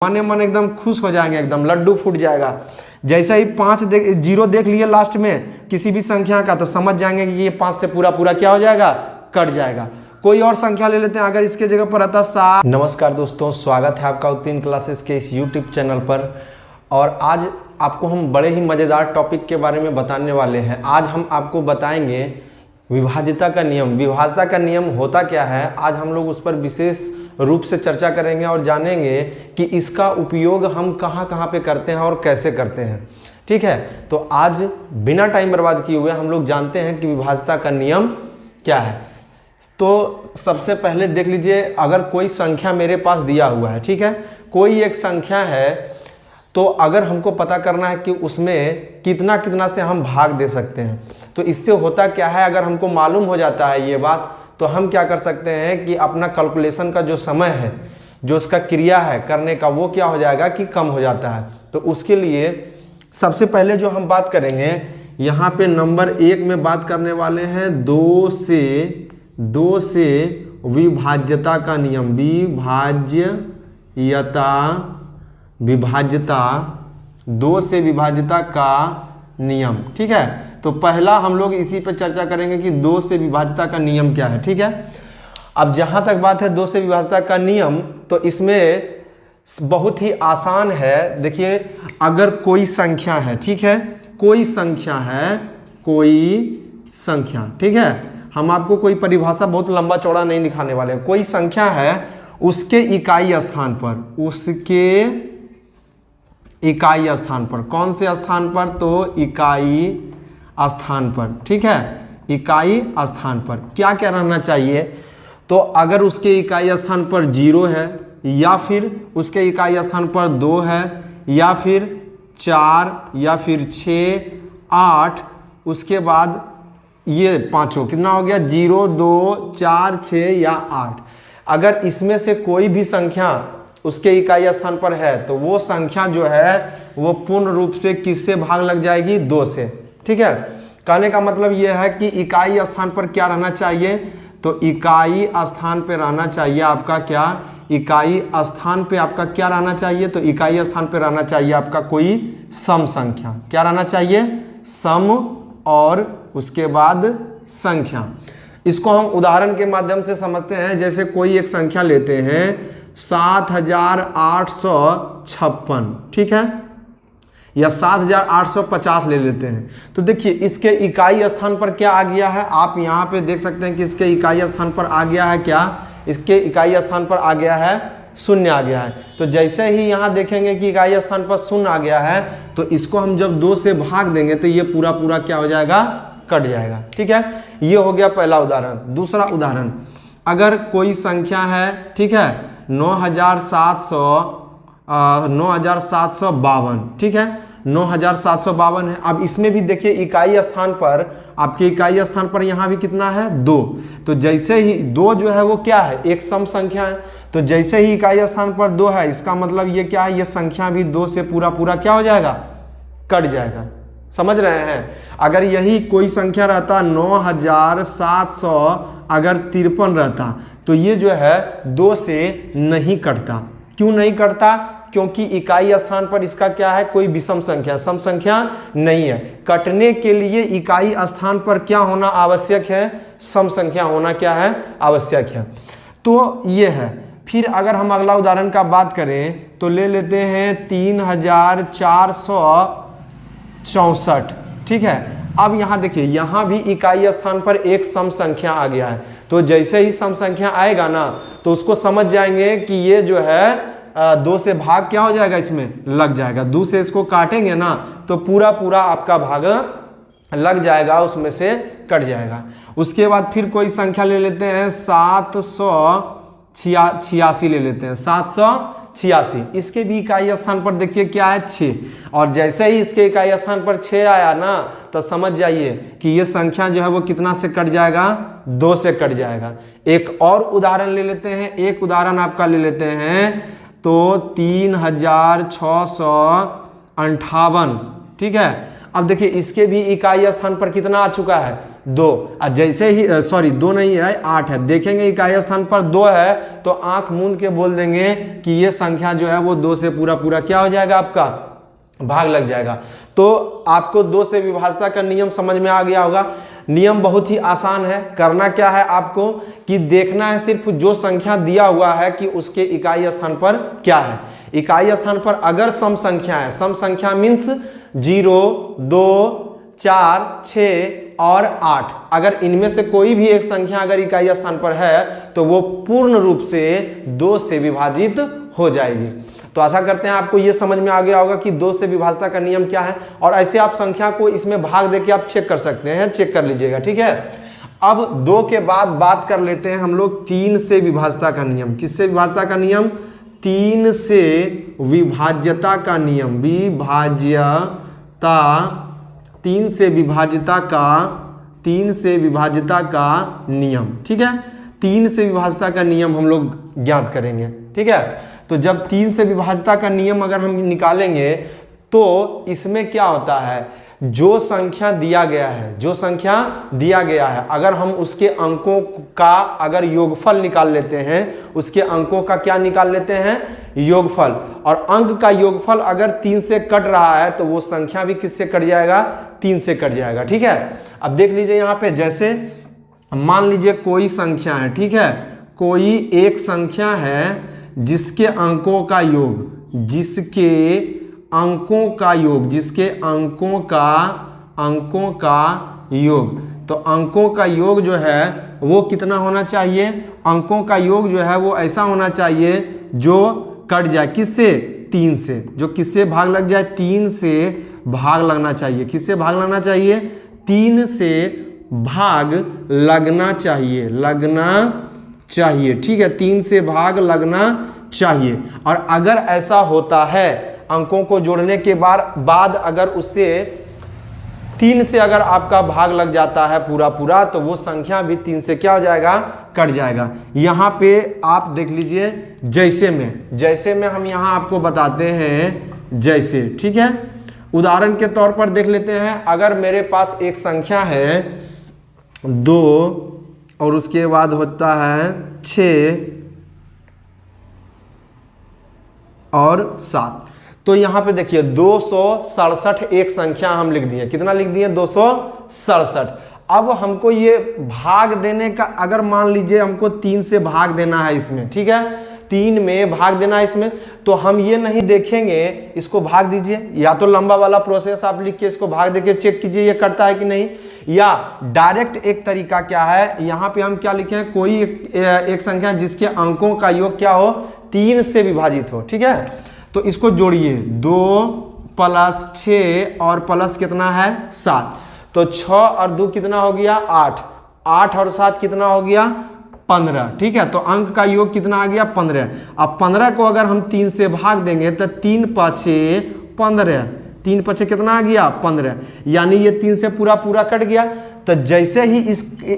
मन मन एकदम खुश हो जाएंगे, एकदम लड्डू फूट जाएगा। जैसे ही 5 जीरो देख लिए लास्ट में किसी भी संख्या का, तो समझ जाएंगे कि ये 5 से पूरा पूरा क्या हो जाएगा, कट जाएगा। कोई और संख्या ले लेते हैं, अगर इसके जगह पर आता 7। नमस्कार दोस्तों, स्वागत है आपका उत्तीर्ण क्लासेस के इस यूट्यूब चैनल पर। और आज आपको हम बड़े ही मज़ेदार टॉपिक के बारे में बताने वाले हैं। आज हम आपको बताएंगे विभाज्यता का नियम। विभाज्यता का नियम होता क्या है, आज हम लोग उस पर विशेष रूप से चर्चा करेंगे और जानेंगे कि इसका उपयोग हम कहाँ कहाँ पे करते हैं और कैसे करते हैं। ठीक है, तो आज बिना टाइम बर्बाद किए हुए हम लोग जानते हैं कि विभाज्यता का नियम क्या है। तो सबसे पहले देख लीजिए, अगर कोई संख्या मेरे पास दिया हुआ है, ठीक है, कोई एक संख्या है, तो अगर हमको पता करना है कि उसमें कितना कितना से हम भाग दे सकते हैं, तो इससे होता क्या है, अगर हमको मालूम हो जाता है ये बात, तो हम क्या कर सकते हैं कि अपना कैलकुलेशन का जो समय है, जो उसका क्रिया है करने का, वो क्या हो जाएगा कि कम हो जाता है। तो उसके लिए सबसे पहले जो हम बात करेंगे, यहाँ पे नंबर 1 में बात करने वाले हैं 2 से विभाज्यता का नियम। विभाज्यता 2 से विभाज्यता का नियम। ठीक है, तो पहला हम लोग इसी पे चर्चा करेंगे कि 2 से विभाज्यता का नियम क्या है। ठीक है, अब जहां तक बात है 2 से विभाज्यता का नियम, तो इसमें बहुत ही आसान है। देखिए, अगर कोई संख्या है, ठीक है, कोई संख्या, ठीक है, हम आपको कोई परिभाषा बहुत लंबा चौड़ा नहीं दिखाने वाले हैं। कोई संख्या है, उसके इकाई स्थान पर, कौन से स्थान पर, तो इकाई स्थान पर। ठीक है, इकाई स्थान पर क्या क्या रहना चाहिए, तो अगर उसके इकाई स्थान पर 0 है, या फिर उसके इकाई स्थान पर 2 है, या फिर 4, या फिर 6, 8, उसके बाद ये पांचों कितना हो गया, 0, 2, 4, 6 या 8। अगर इसमें से कोई भी संख्या उसके इकाई स्थान पर है, तो वो संख्या जो है वो पूर्ण रूप से किससे भाग लग जाएगी, 2 से। ठीक है, कहने का मतलब यह है कि इकाई स्थान पर क्या रहना चाहिए, तो इकाई स्थान पे रहना चाहिए आपका क्या, इकाई स्थान पे आपका क्या रहना चाहिए, तो इकाई स्थान पे रहना चाहिए आपका कोई सम संख्या। क्या रहना चाहिए, सम, और उसके बाद संख्या। इसको हम उदाहरण के माध्यम से समझते हैं। जैसे कोई एक संख्या लेते हैं 7856, ठीक है, या 7850 ले लेते हैं। तो देखिए, इसके इकाई स्थान पर क्या आ गया है, आप यहाँ पे देख सकते हैं कि इसके इकाई स्थान पर आ गया है क्या, इसके इकाई स्थान पर आ गया है 0 आ गया है। तो जैसे ही यहाँ देखेंगे कि इकाई स्थान पर 0 आ गया है, तो इसको हम जब 2 से भाग देंगे तो ये पूरा पूरा क्या हो जाएगा, कट जाएगा। ठीक है, ये हो गया पहला उदाहरण। दूसरा उदाहरण, अगर कोई संख्या है, ठीक है, 9752, ठीक है, 9752 है। अब इसमें भी देखिए इकाई स्थान पर, आपके इकाई स्थान पर यहाँ भी कितना है, 2। तो जैसे ही 2 जो है वो क्या है, एक सम संख्या है। तो जैसे ही इकाई स्थान पर 2 है, इसका मतलब ये क्या है, ये संख्या भी 2 से पूरा पूरा क्या हो जाएगा, कट जाएगा। समझ रहे हैं। अगर यही कोई संख्या रहता 9700 अगर 53 रहता, तो ये जो है 2 से नहीं कटता। क्यों नहीं कटता, क्योंकि इकाई स्थान पर इसका क्या है, कोई विषम संख्या, सम संख्या नहीं है। कटने के लिए इकाई स्थान पर क्या होना आवश्यक है, सम संख्या होना क्या है, आवश्यक है। तो ये है। फिर अगर हम अगला उदाहरण का बात करें, तो ले लेते हैं 3464, ठीक है। अब यहाँ देखिए, यहाँ भी इकाई स्थान पर एक सम संख्या आ गया है। तो जैसे ही सम संख्या आएगा ना, तो उसको समझ जाएंगे कि ये जो है 2 से भाग क्या हो जाएगा, इसमें लग जाएगा। 2 से इसको काटेंगे ना, तो पूरा पूरा आपका भाग लग जाएगा, उसमें से कट जाएगा। उसके बाद फिर कोई संख्या ले लेते हैं 786 ले लेते हैं, 786। इसके भी इकाई स्थान पर देखिए क्या है, 6। और जैसे ही इसके इकाई स्थान पर 6 आया ना, तो समझ जाइए कि ये संख्या जो है वो कितना से कट जाएगा, 2 से कट जाएगा। एक और उदाहरण ले लेते हैं। एक उदाहरण आपका ले लेते हैं, तो 3658, ठीक है। अब देखिए इसके भी इकाई स्थान पर कितना आ चुका है 2। जैसे ही सॉरी 2 नहीं है 8 है, देखेंगे इकाई स्थान पर 2 है तो आंख मूंद के बोल देंगे कि ये संख्या जो है वो 2 से पूरा पूरा क्या हो जाएगा, आपका भाग लग जाएगा। तो आपको 2 से विभाज्यता का नियम समझ में आ गया होगा। नियम बहुत ही आसान है। करना क्या है आपको कि देखना है सिर्फ जो संख्या दिया हुआ है कि उसके इकाई स्थान पर क्या है। इकाई स्थान पर अगर सम संख्या है, सम संख्या मीन्स 0, 2, 4, 6 और 8, अगर इनमें से कोई भी एक संख्या अगर इकाई स्थान पर है तो वो पूर्ण रूप से 2 से विभाजित हो जाएगी। तो आशा करते हैं आपको ये समझ में आ गया होगा कि 2 से विभाज्यता का नियम क्या है। और ऐसे आप संख्या को इसमें भाग देके आप चेक कर सकते हैं, चेक कर लीजिएगा, ठीक है। अब 2 के बाद बात कर लेते हैं हम लोग 3 से विभाज्यता का नियम। किससे विभाज्यता का नियम? 3 से विभाज्यता का नियम। विभाज्यता 3 से विभाज्यता का नियम, ठीक है। 3 से विभाज्यता का नियम हम लोग ज्ञात करेंगे, ठीक है। तो जब 3 से विभाज्यता का नियम अगर हम निकालेंगे तो इसमें क्या होता है, जो संख्या दिया गया है अगर हम उसके अंकों का अगर योगफल निकाल लेते हैं, उसके अंकों का क्या निकाल लेते हैं, योगफल, और अंक का योगफल अगर 3 से कट रहा है तो वो संख्या भी किससे कट जाएगा, 3 से कट जाएगा, ठीक है। अब देख लीजिए यहाँ पे, जैसे मान लीजिए कोई संख्या है, ठीक है, कोई एक संख्या है जिसके अंकों का योग, तो अंकों का योग जो है वो कितना होना चाहिए, अंकों का योग जो है वो ऐसा होना चाहिए जो कट जाए किससे, 3 से, जो किससे भाग लग जाए, 3 से भाग लगना चाहिए। किससे भाग लगना चाहिए, 3 से भाग लगना चाहिए, ठीक है, 3 से भाग लगना चाहिए। और अगर ऐसा होता है, अंकों को जोड़ने के बाद अगर उससे 3 से अगर आपका भाग लग जाता है पूरा, तो वो संख्या भी 3 से क्या हो जाएगा, कट जाएगा। यहाँ पे आप देख लीजिए, जैसे में हम यहाँ आपको बताते हैं, जैसे, ठीक है। उदाहरण के तौर पर देख लेते हैं, अगर मेरे पास एक संख्या है 2 और उसके बाद होता है 6 और 7, तो यहां पे देखिए 267 एक संख्या हम लिख दिए। कितना लिख दिए, 267। अब हमको ये भाग देने का, अगर मान लीजिए हमको 3 से भाग देना है इसमें, ठीक है, 3 में भाग देना है इसमें, तो हम ये नहीं देखेंगे इसको भाग दीजिए, या तो लंबा वाला प्रोसेस आप लिख के इसको भाग देके चेक कीजिए ये कटता है कि नहीं, या डायरेक्ट एक तरीका क्या है, यहाँ पे हम क्या लिखें, कोई एक संख्या जिसके अंकों का योग क्या हो, 3 से विभाजित हो, ठीक है। तो इसको जोड़िए, 2 + 6 और प्लस कितना है, 7, तो 6 और 2 कितना हो गया, 8, 8 और 7 कितना हो गया, 15, ठीक है। तो अंक का योग कितना आ गया, 15। अब 15 को अगर हम 3 से भाग देंगे तो 3 × 5 = 15, 3 × 5 कितना आ गया, 15, यानी ये 3 से पूरा कट गया। तो जैसे ही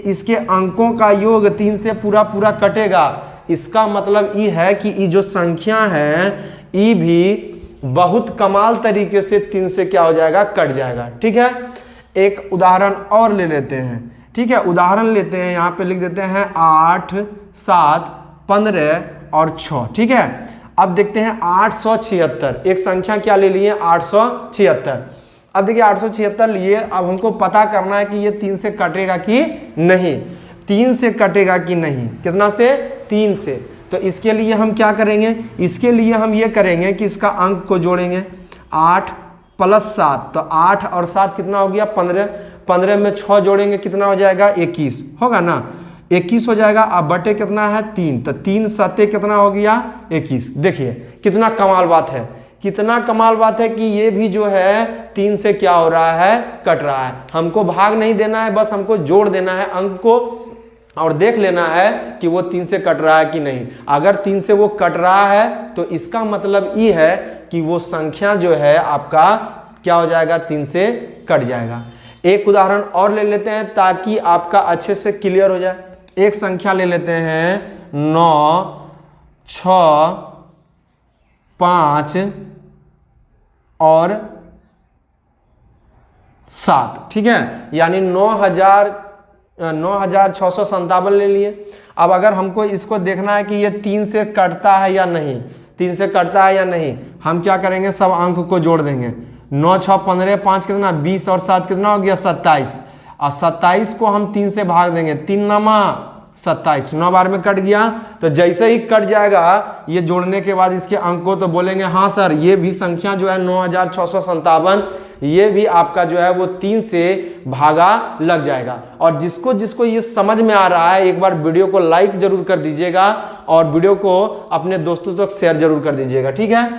इसके अंकों का योग 3 से पूरा कटेगा, इसका मतलब ये है कि ये जो संख्या है ये भी बहुत कमाल तरीके से 3 से क्या हो जाएगा, कट जाएगा, ठीक है। एक उदाहरण और ले लेते हैं, ठीक है। उदाहरण लेते हैं, यहाँ पे लिख देते हैं 8, 7, 15 और 6, ठीक है। अब देखते हैं 876, एक संख्या क्या ले लिए, 876। अब देखिए 876 लिए, अब हमको पता करना है कि ये 3 से कटेगा कि नहीं, 3 से कटेगा कि नहीं, कितना से, 3 से। तो इसके लिए हम क्या करेंगे, इसके लिए हम ये करेंगे कि इसका अंक को जोड़ेंगे, 8 + 7, तो 8 और 7 कितना हो गया, 15, 15 में 6 जोड़ेंगे कितना हो जाएगा, 21 होगा ना, 21 हो जाएगा। अब बटे कितना है, 3, तो 3 × 7 कितना हो गया, 21। देखिए कितना कमाल बात है, कितना कमाल बात है कि ये भी जो है 3 से क्या हो रहा है, कट रहा है। हमको भाग नहीं देना है, बस हमको जोड़ देना है अंक को और देख लेना है कि वो 3 से कट रहा है कि नहीं। अगर 3 से वो कट रहा है तो इसका मतलब ये है कि वो संख्या जो है आपका क्या हो जाएगा, 3 से कट जाएगा। एक उदाहरण और ले लेते हैं ताकि आपका अच्छे से क्लियर हो जाए। एक संख्या ले लेते हैं 9, 6, 5 और 7, ठीक है, यानी 9,657 ले लिए। अब अगर हमको इसको देखना है कि ये 3 से कटता है या नहीं, 3 से कटता है या नहीं, हम क्या करेंगे, सब अंक को जोड़ देंगे। 9 6 15, 5 कितना 20 और 7 कितना हो गया 27, और 27 को हम 3 से भाग देंगे, 3 9 27, 9 बार में कट गया। तो जैसे ही कट जाएगा ये जोड़ने के बाद इसके अंक को, तो बोलेंगे हाँ सर ये भी संख्या जो है 9,657, ये भी आपका जो है वो 3 से भागा लग जाएगा। और जिसको जिसको ये समझ में आ रहा है, एक बार वीडियो को लाइक जरूर कर दीजिएगा और वीडियो को अपने दोस्तों तक शेयर जरूर कर दीजिएगा, ठीक है।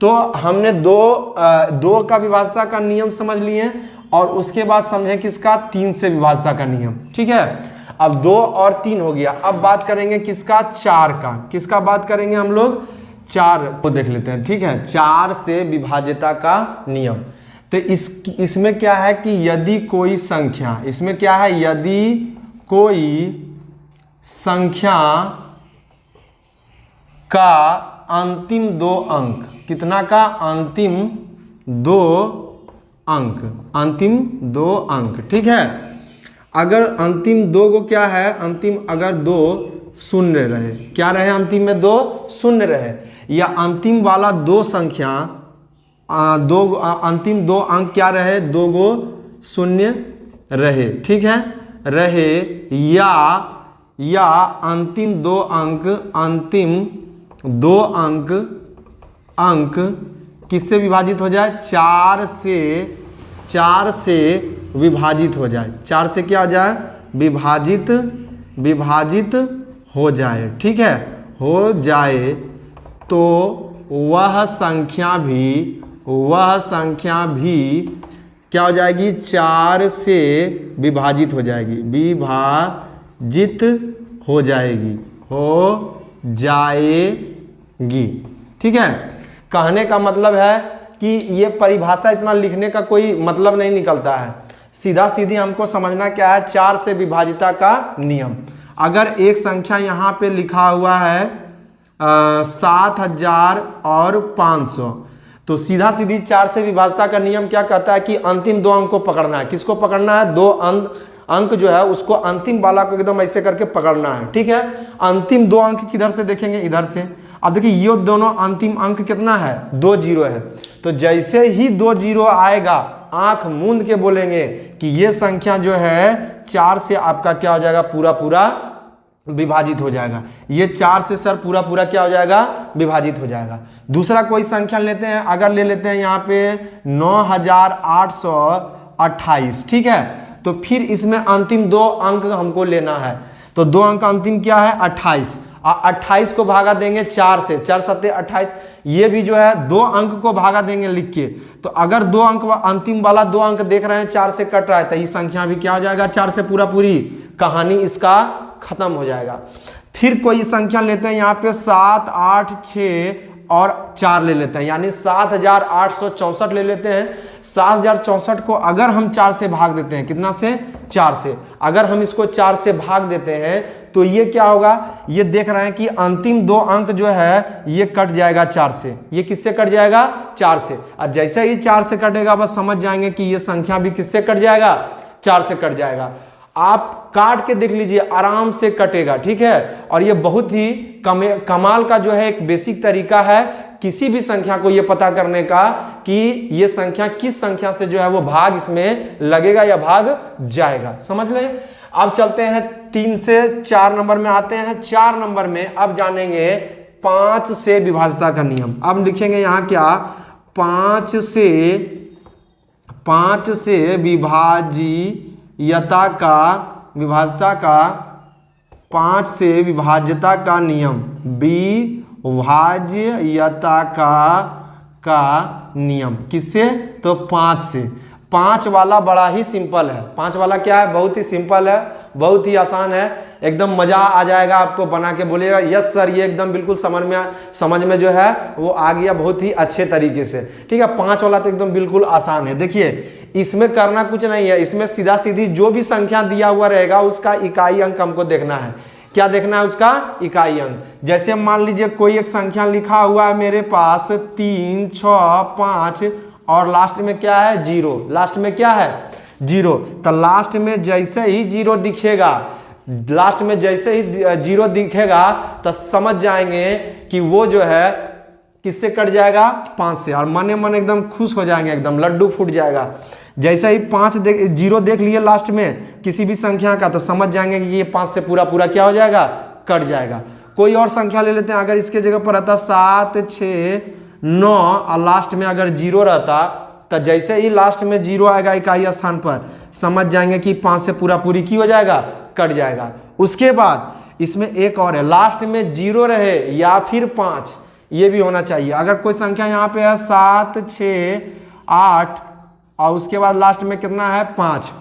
तो हमने दो का विभाज्यता का नियम समझ लिए और उसके बाद समझे किसका, 3 से विभाज्यता का नियम, ठीक है। अब 2 और 3 हो गया। अब बात करेंगे किसका, 4 का। किसका बात करेंगे हम लोग, 4 को देख लेते हैं, ठीक है। 4 से विभाज्यता का नियम, तो इसमें क्या है कि यदि कोई संख्या, इसमें क्या है, यदि कोई संख्या का अंतिम 2 अंक, कितना का, अंतिम 2 अंक, अंतिम 2 अंक, ठीक है। अगर अंतिम 2 को क्या है, अंतिम अगर 2 शून्य रहे, क्या रहे, अंतिम में 2 शून्य रहे, या अंतिम वाला 2 संख्या अंतिम 2 अंक क्या रहे, 2 गो शून्य रहे, ठीक है, रहे, या अंतिम 2 अंक, अंतिम 2 अंक किससे विभाजित हो जाए, 4 से विभाजित हो जाए, 4 से क्या हो जाए, विभाजित हो जाए, ठीक है, हो जाए, तो वह संख्या भी क्या हो जाएगी, 4 से विभाजित हो जाएगी, विभाजित हो जाएगी, ठीक है। कहने का मतलब है कि ये परिभाषा इतना लिखने का कोई मतलब नहीं निकलता है, सीधा सीधी हमको समझना क्या है, 4 से विभाजिता का नियम। अगर एक संख्या यहाँ पे लिखा हुआ है 7,500, तो सीधा सीधी 4 से विभाजिता का नियम क्या कहता है कि अंतिम 2 अंक को पकड़ना है। किसको पकड़ना है, 2 अंक जो है उसको अंतिम वाला को एकदम ऐसे करके पकड़ना है, ठीक है। अंतिम 2 अंक किधर से देखेंगे, इधर से। अब देखिए ये दोनों अंतिम अंक कितना है, 2 0 है, तो जैसे ही 2 0 आएगा आंख मूंद के बोलेंगे कि ये संख्या जो है 4 से आपका क्या हो जाएगा, पूरा विभाजित हो जाएगा। ये 4 से सर पूरा क्या हो जाएगा, विभाजित हो जाएगा। दूसरा कोई संख्या लेते हैं, अगर ले लेते हैं यहाँ पे 9,828, ठीक है, तो फिर इसमें अंतिम 2 अंक हमको लेना है, तो 2 अंक अंतिम क्या है, 28, और 28 को भागा देंगे 4 से, 4 7 28, ये भी जो है 2 अंक को भागा देंगे लिख के। तो अगर 2 अंक अंतिम वाला 2 अंक देख रहे हैं 4 से कट रहा है, तो ये संख्या भी क्या हो जाएगा, 4 से पूरी कहानी इसका खत्म हो जाएगा। फिर कोई संख्या लेते हैं यहाँ पे 7 8 6 और 4 ले लेते हैं, यानी 7,864 ले लेते हैं। 7,064 को अगर हम 4 से भाग देते हैं, कितना से, 4 से, अगर हम इसको 4 से भाग देते हैं तो ये क्या होगा, ये देख रहे हैं कि अंतिम 2 अंक जो है ये कट जाएगा 4 से। ये किससे कट जाएगा, 4 से। और जैसे ही 4 से कटेगा बस समझ जाएंगे कि ये संख्या भी किससे कट जाएगा, 4 से कट जाएगा। आप काट के देख लीजिए, आराम से कटेगा, ठीक है। और ये बहुत ही कमाल का जो है एक बेसिक तरीका है किसी भी संख्या को ये पता करने का कि ये संख्या किस संख्या से जो है वो भाग इसमें लगेगा या भाग जाएगा, समझ लें। अब चलते हैं 3 से 4 नंबर में आते हैं। 4 नंबर में अब जानेंगे 5 से विभाज्यता का नियम। अब लिखेंगे यहाँ क्या, 5 से विभाज्यता का नियम, विभाज्यता का नियम किससे, तो 5 से। 5 वाला बड़ा ही सिंपल है। 5 वाला क्या है, बहुत ही सिंपल है, बहुत ही आसान है, एकदम मजा आ जाएगा आपको, बना के बोलिएगा यस सर ये एकदम बिल्कुल समझ में जो है वो आ गया बहुत ही अच्छे तरीके से, ठीक है। 5 वाला तो एकदम बिल्कुल आसान है। देखिए इसमें करना कुछ नहीं है, इसमें सीधा सीधी जो भी संख्या दिया हुआ रहेगा उसका इकाई अंक हमको देखना है। क्या देखना है, उसका इकाई अंक। जैसे मान लीजिए कोई एक संख्या लिखा हुआ है मेरे पास 3 6 5 और लास्ट में क्या है 0, लास्ट में क्या है जीरो, तो लास्ट में जैसे ही जीरो दिखेगा, लास्ट में जैसे ही जीरो दिखेगा तो समझ जाएंगे कि वो जो है किससे कट जाएगा, 5 से, और मने मन एकदम खुश हो जाएंगे, एकदम लड्डू फूट जाएगा। जैसे ही जीरो देख लिए लास्ट में किसी भी संख्या का तो समझ जाएंगे कि ये 5 से पूरा पूरा क्या हो जाएगा, कट जाएगा। कोई और संख्या ले लेते हैं, अगर इसके जगह पर रहता 7, 6, 9 और लास्ट में अगर जीरो रहता तो जैसे ही लास्ट में जीरो आएगा इकाई स्थान पर समझ जाएंगे कि 5 से पूरा पूरी की हो जाएगा, कट जाएगा। उसके बाद इसमें एक और है, लास्ट में जीरो रहे या फिर 5, ये भी होना चाहिए। अगर कोई संख्या यहाँ पे है 7, 6, 8 और उसके बाद लास्ट में कितना है 5,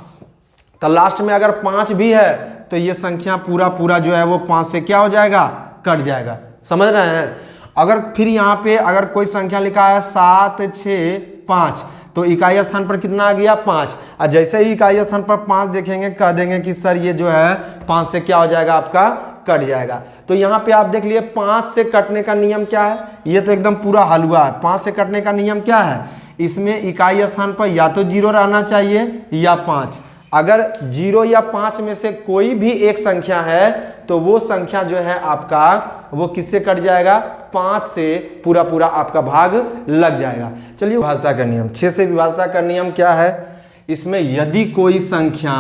तो लास्ट में अगर 5 भी है तो ये संख्या पूरा पूरा जो है वो 5 से क्या हो जाएगा, कट जाएगा। समझ रहे हैं। अगर फिर यहाँ पे अगर कोई संख्या लिखा है 7, 6, 5 तो इकाई स्थान पर कितना आ गया, 5, और जैसे ही इकाई स्थान पर 5 देखेंगे कह देंगे कि सर ये जो है 5 से क्या हो जाएगा, आपका कट जाएगा। तो यहाँ पे आप देख लिए 5 से कटने का नियम क्या है, ये तो एकदम पूरा हलवा है। 5 से कटने का नियम क्या है, इसमें इकाई स्थान पर या तो जीरो रहना चाहिए या 5। अगर 0 या 5 में से कोई भी एक संख्या है तो वो संख्या जो है आपका वो किससे कट जाएगा, 5 से पूरा पूरा आपका भाग लग जाएगा। चलिए विभाज्यता का नियम, 6 से विभाज्यता का नियम क्या है, इसमें यदि कोई संख्या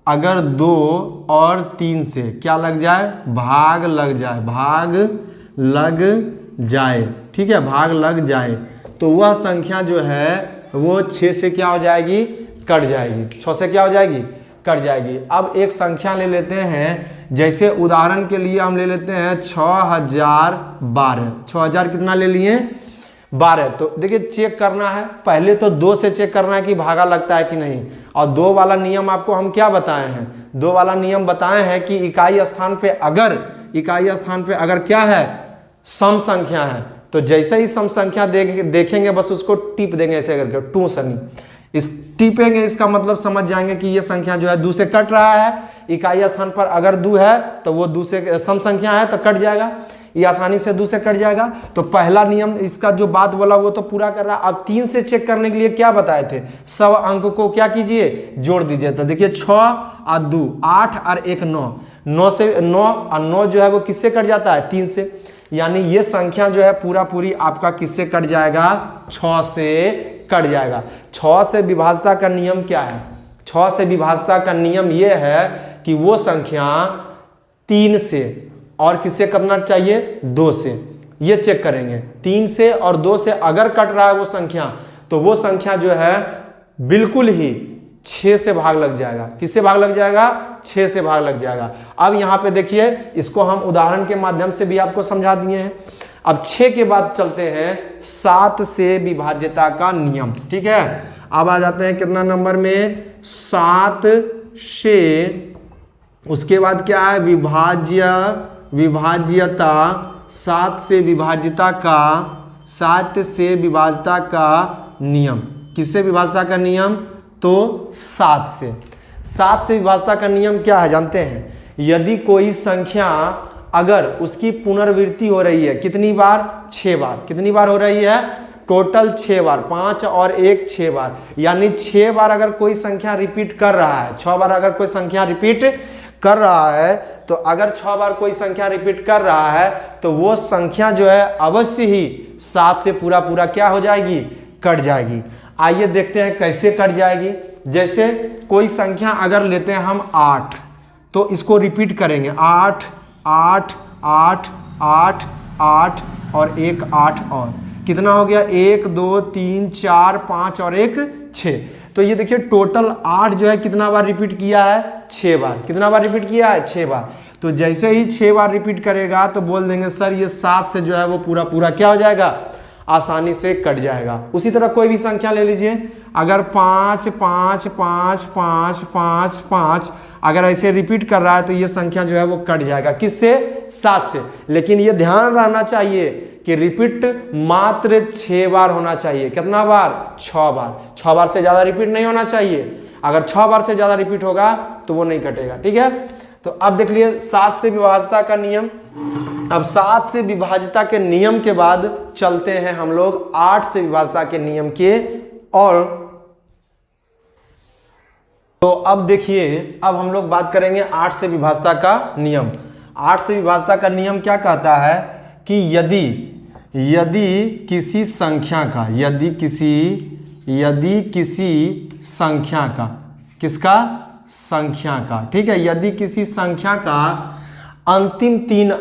अगर 2 और 3 से क्या लग जाए, भाग लग जाए, ठीक है, भाग लग जाए, तो वह संख्या जो है वो 6 से क्या हो जाएगी, कट जाएगी। 6 से क्या हो जाएगी, कट जाएगी। अब एक संख्या ले लेते हैं, जैसे उदाहरण के लिए हम ले लेते हैं 6012। 6000 कितना ले लिए, 12। तो देखिए चेक करना है, पहले तो 2 से चेक करना है कि भागा लगता है कि नहीं। और 2 वाला नियम आपको हम क्या बताए हैं, 2 वाला नियम बताए हैं कि इकाई स्थान पे अगर क्या है, सम संख्या है, तो जैसे ही सम संख्या देखेंगे बस उसको टिप देंगे ऐसे करके, टू सनी इस टिपेंगे, इसका मतलब समझ जाएंगे कि ये संख्या जो है 2 से कट रहा है। इकाई स्थान पर अगर 2 है तो वो 2 से सम संख्या है तो कट जाएगा, ये आसानी से 2 से कट जाएगा। तो पहला नियम इसका जो बात बोला वो तो पूरा कर रहा है। अब 3 से चेक करने के लिए क्या बताए थे, सब अंक को क्या कीजिए, जोड़ दीजिए। तो देखिए 6 और 2 8 और 1 9, 9 से 9 और 9 जो है वो किससे कट जाता है, 3 से। यानी ये संख्या जो है पूरा पूरी आपका किससे कट जाएगा, 6 से कट जाएगा। 6 से विभाज्यता का नियम क्या है, 6 से विभाज्यता का नियम ये है कि वो संख्या 3 से और किससे कटना चाहिए, 2 से। ये चेक करेंगे 3 से और 2 से अगर कट रहा है वो संख्या, तो वो संख्या जो है बिल्कुल ही 6 से भाग लग जाएगा। किससे भाग लग जाएगा, 6 से भाग लग जाएगा। अब यहाँ पे देखिए इसको हम उदाहरण के माध्यम से भी आपको समझा दिए हैं। अब 6 के बाद चलते हैं 7 से विभाज्यता का नियम, ठीक है। अब आ जाते हैं कितना नंबर में, 7 से, उसके बाद क्या है, विभाज्यता, 7 से विभाज्यता का नियम। किससे विभाज्यता का नियम, तो 7 से विभाज्यता का नियम क्या है जानते हैं, यदि कोई संख्या अगर उसकी पुनरावृत्ति हो रही है कितनी बार, 6 बार। कितनी बार हो रही है, टोटल 6 बार, 5 और 1 6 बार। यानी 6 बार अगर कोई संख्या रिपीट कर रहा है, 6 बार अगर कोई संख्या रिपीट कर रहा है, तो अगर 6 बार कोई संख्या रिपीट कर रहा है तो वो संख्या जो है अवश्य ही 7 से पूरा पूरा क्या हो जाएगी, कट जाएगी। आइए देखते हैं कैसे कट जाएगी। जैसे कोई संख्या अगर लेते हैं हम 8, तो इसको रिपीट करेंगे 8 8 8 8 8 और 1 8 और कितना हो गया, 1 2 3 4 5 और 1 6। तो ये देखिए टोटल 8 जो है कितना बार रिपीट किया है, 6 बार। कितना बार रिपीट किया है, 6 बार। तो जैसे ही 6 बार रिपीट करेगा तो बोल देंगे सर ये 7 से जो है वो पूरा पूरा क्या हो जाएगा, आसानी से कट जाएगा। उसी तरह कोई भी संख्या ले लीजिए, अगर 5 5 5 5 5 5 अगर ऐसे रिपीट कर रहा है तो ये संख्या जो है वो कट जाएगा। किससे, 7 से। लेकिन ये ध्यान रहना चाहिए कि रिपीट मात्र 6 बार होना चाहिए। कितना बार, 6 बार। 6 बार से ज़्यादा रिपीट नहीं होना चाहिए। अगर 6 बार से ज़्यादा रिपीट होगा तो वो नहीं कटेगा, ठीक है। तो अब देख लिए 7 से विभाज्यता का नियम। अब 7 से विभाज्यता के नियम के बाद चलते हैं हम लोग 8 से विभाज्यता के नियम के। और तो अब देखिए, अब हम लोग बात करेंगे 8 से विभाज्यता का नियम। 8 से विभाज्यता का नियम क्या कहता है कि यदि किसी संख्या का, यदि किसी संख्या का, किसका, संख्या का, ठीक है, यदि किसी संख्या का अंतिम 3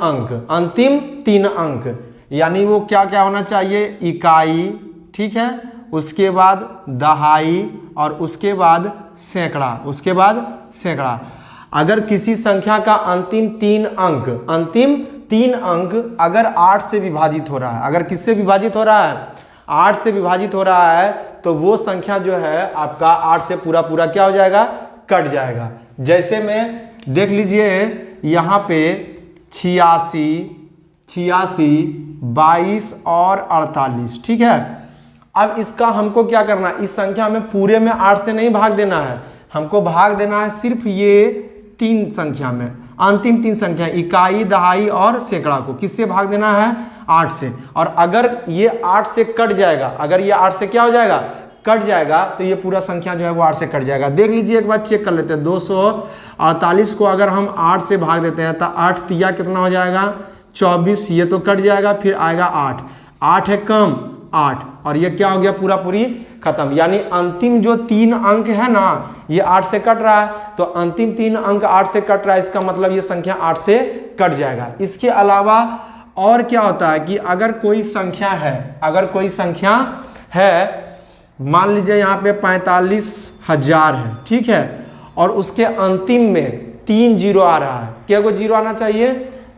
अंक, यानी वो क्या क्या होना चाहिए, इकाई, ठीक है, उसके बाद दहाई और उसके बाद सैकड़ा, अगर किसी संख्या का अंतिम 3 अंक अगर 8 से विभाजित हो रहा है, अगर किससे विभाजित हो रहा है, 8 से विभाजित हो रहा है, तो वो संख्या जो है आपका 8 से पूरा क्या हो जाएगा, कट जाएगा। जैसे में देख लीजिए यहाँ पे 86, 22 और 48, ठीक है। अब इसका हमको क्या करना है, इस संख्या में पूरे में 8 से नहीं भाग देना है, हमको भाग देना है सिर्फ ये 3 संख्या में, अंतिम 3 संख्या, इकाई, दहाई और सैकड़ा को किससे भाग देना है, 8 से। और अगर ये 8 से कट जाएगा, अगर ये 8 से क्या हो जाएगा, कट जाएगा, तो ये पूरा संख्या जो है वो 8 से कट जाएगा। देख लीजिए, एक बार चेक कर लेते हैं। 248 को अगर हम 8 से भाग देते हैं तो 8 तिया कितना हो जाएगा, 24, ये तो कट जाएगा, फिर आएगा 8 है कम 8, और ये क्या हो गया, पूरी खत्म। यानी अंतिम जो 3 अंक है ना, ये 8 से कट रहा है, तो अंतिम 3 अंक 8 से कट रहा है, इसका मतलब ये संख्या 8 से कट जाएगा। इसके अलावा और क्या होता है कि अगर कोई संख्या है, मान लीजिए यहाँ पे 45,000 है, ठीक है, और उसके अंतिम में 3 जीरो आ रहा है, क्या को जीरो आना चाहिए,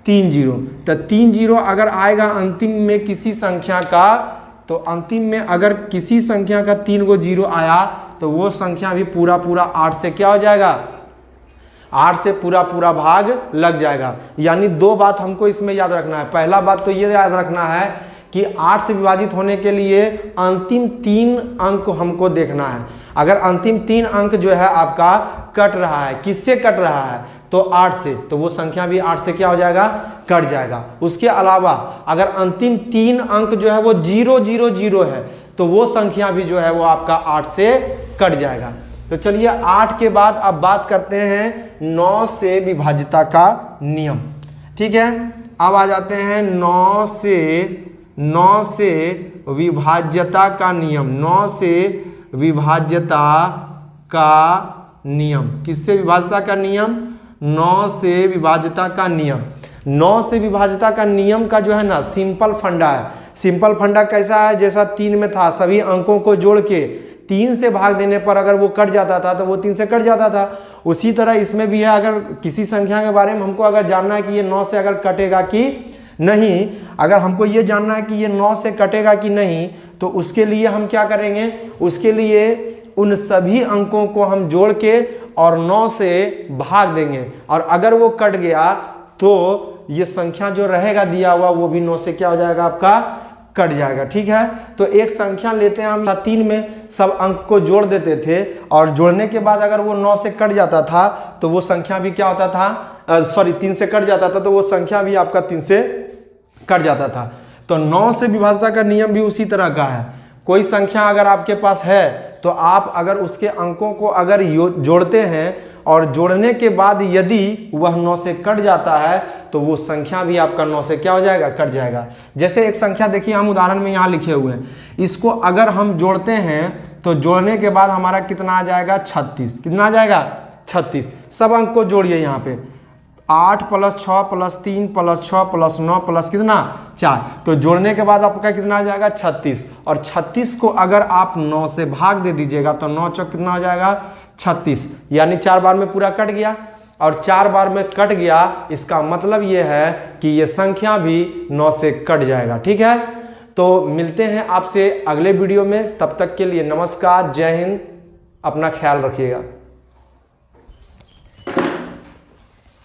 3 जीरो, तो 3 जीरो अगर आएगा अंतिम में किसी संख्या का, तो अंतिम में अगर किसी संख्या का 3 गो जीरो आया, तो वो संख्या भी पूरा 8 से क्या हो जाएगा, 8 से पूरा भाग लग जाएगा। यानी 2 बात हमको इसमें याद रखना है। पहला बात तो ये याद रखना है कि 8 से विभाजित होने के लिए अंतिम 3 अंक हमको देखना है। अगर अंतिम 3 अंक जो है आपका कट रहा है, किससे कट रहा है, तो 8 से, तो वो संख्या भी 8 से क्या हो जाएगा, कट जाएगा। उसके अलावा अगर अंतिम 3 अंक जो है वो 000 है, तो वो संख्या भी जो है वो आपका 8 से कट जाएगा। तो चलिए 8 के बाद अब बात करते हैं 9 से विभाज्यता का नियम, ठीक है। अब आ जाते हैं 9 से विभाज्यता का नियम। 9 से विभाज्यता का नियम, किससे विभाज्यता का नियम, 9 से विभाज्यता का नियम। 9 से विभाज्यता का नियम का जो है ना सिंपल फंडा है। सिंपल फंडा कैसा है, जैसा 3 में था, सभी अंकों को जोड़ के 3 से भाग देने पर अगर वो कट जाता था तो वो 3 से कट जाता था। उसी तरह इसमें भी है, अगर किसी संख्या के बारे में हमको अगर जानना है कि ये 9 से अगर कटेगा कि नहीं, अगर हमको ये जानना है कि ये 9 से कटेगा कि नहीं, तो उसके लिए हम क्या करेंगे, उसके लिए उन सभी अंकों को हम जोड़ के और 9 से भाग देंगे, और अगर वो कट गया तो ये संख्या जो रहेगा दिया हुआ वो भी 9 से क्या हो जाएगा, आपका कट जाएगा, ठीक है। तो एक संख्या लेते हैं हम, 3 में सब अंक को जोड़ देते थे, और जोड़ने के बाद अगर वो 9 से कट जाता था तो वो संख्या भी क्या होता था, 3 से कट जाता था, तो वो संख्या भी आपका 3 से कट जाता था। तो 9 से विभाज्यता का नियम भी उसी तरह का है। कोई संख्या अगर आपके पास है, तो आप अगर उसके अंकों को अगर जोड़ते हैं, और जोड़ने के बाद यदि वह 9 से कट जाता है, तो वो संख्या भी आपका 9 से क्या हो जाएगा, कट जाएगा। जैसे एक संख्या देखिए, हम उदाहरण में यहाँ लिखे हुए हैं, इसको अगर हम जोड़ते हैं तो जोड़ने के बाद हमारा कितना आ जाएगा, 36। कितना आ जाएगा, 36। सब अंक को जोड़िए यहाँ पे, 8 + 6 + 3 + 6 + 9 + कितना, 4। तो जोड़ने के बाद आपका कितना आ जाएगा, 36। और 36 को अगर आप 9 से भाग दे दीजिएगा तो 9 चौक कितना हो जाएगा, 36। यानी 4 बार में पूरा कट गया, और 4 बार में कट गया, इसका मतलब ये है कि ये संख्या भी 9 से कट जाएगा, ठीक है। तो मिलते हैं आपसे अगले वीडियो में, तब तक के लिए नमस्कार, जय हिंद, अपना ख्याल रखिएगा।